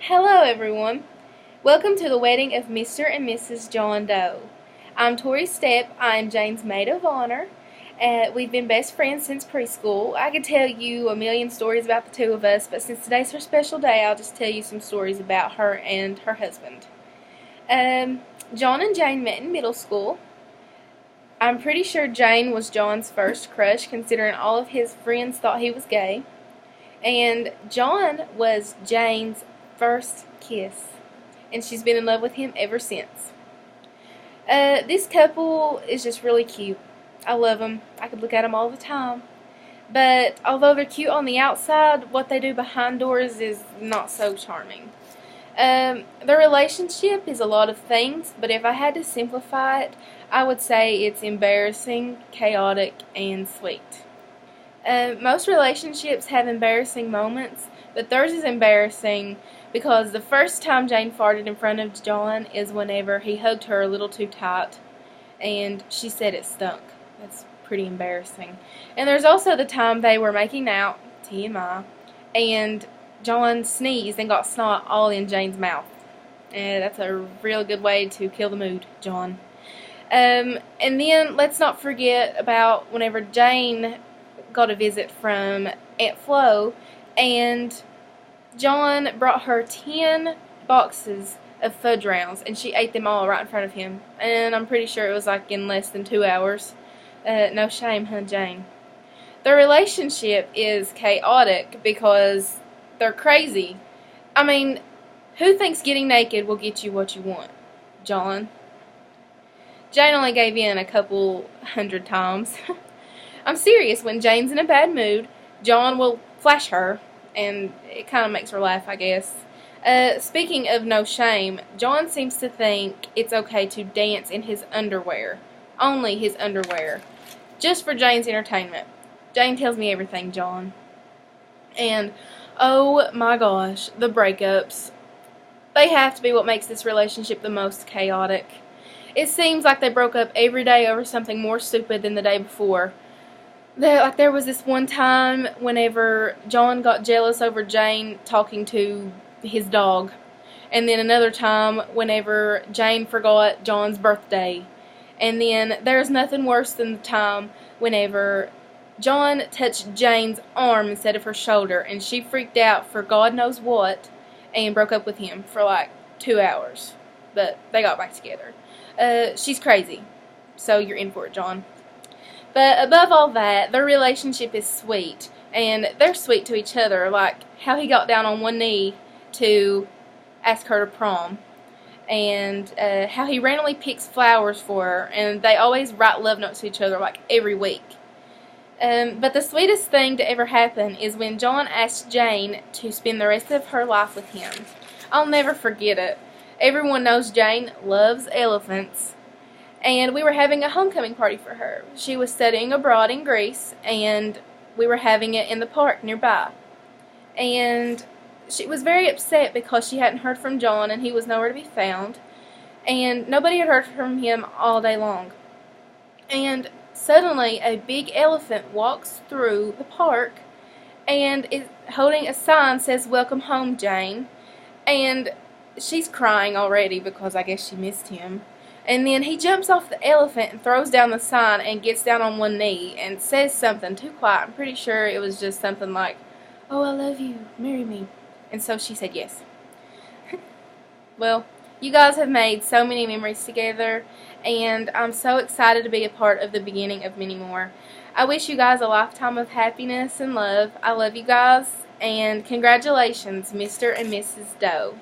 Hello, everyone. Welcome to the wedding of Mr. and Mrs. John Doe. I'm Tori Stepp. I'm Jane's maid of honor. We've been best friends since preschool. I could tell you a million stories about the two of us, but since today's her special day, I'll just tell you some stories about her and her husband. John and Jane met in middle school. I'm pretty sure Jane was John's first crush, considering all of his friends thought he was gay. And John was Jane's first kiss, and she's been in love with him ever since. This couple is just really cute. I love them. I could look at them all the time. But although they're cute on the outside, what they do behind doors is not so charming. Their relationship is a lot of things, but if I had to simplify it, I would say it's embarrassing, chaotic, and sweet. Most relationships have embarrassing moments, but theirs is embarrassing because the first time Jane farted in front of John is whenever he hugged her a little too tight, and she said it stunk. That's pretty embarrassing. And there's also the time they were making out, TMI, and John sneezed and got snot all in Jane's mouth. And that's a real good way to kill the mood, John. And then let's not forget about whenever Jane got a visit from Aunt Flo, and John brought her 10 boxes of fudge rounds, and she ate them all right in front of him. And I'm pretty sure it was like in less than 2 hours. No shame, huh, Jane? Their relationship is chaotic because they're crazy. I mean, who thinks getting naked will get you what you want? John. Jane only gave in a couple hundred times. I'm serious. When Jane's in a bad mood, John will flash her, and it kind of makes her laugh, I guess. Speaking of no shame, John seems to think it's okay to dance in his underwear. Only his underwear. Just for Jane's entertainment. Jane tells me everything, John. And, oh my gosh, the breakups. They have to be what makes this relationship the most chaotic. It seems like they broke up every day over something more stupid than the day before. There was this one time whenever John got jealous over Jane talking to his dog. And then another time whenever Jane forgot John's birthday. And then there's nothing worse than the time whenever John touched Jane's arm instead of her shoulder. And she freaked out for God knows what and broke up with him for like 2 hours. But they got back together. She's crazy. So you're in for it, John. But above all that, their relationship is sweet, and they're sweet to each other, like how he got down on one knee to ask her to prom, and how he randomly picks flowers for her, and they always write love notes to each other like every week. But the sweetest thing to ever happen is when John asked Jane to spend the rest of her life with him. I'll never forget it. Everyone knows Jane loves elephants. And we were having a homecoming party for her. She was studying abroad in Greece, and we were having it in the park nearby. And she was very upset because she hadn't heard from John, and he was nowhere to be found. And nobody had heard from him all day long. And suddenly, a big elephant walks through the park, and is holding a sign that says, "Welcome home, Jane." And she's crying already because I guess she missed him. And then he jumps off the elephant and throws down the sign and gets down on one knee and says something too quiet. I'm pretty sure it was just something like, "Oh, I love you. Marry me." And so she said yes. Well, you guys have made so many memories together, and I'm so excited to be a part of the beginning of many more. I wish you guys a lifetime of happiness and love. I love you guys, and congratulations, Mr. and Mrs. Doe.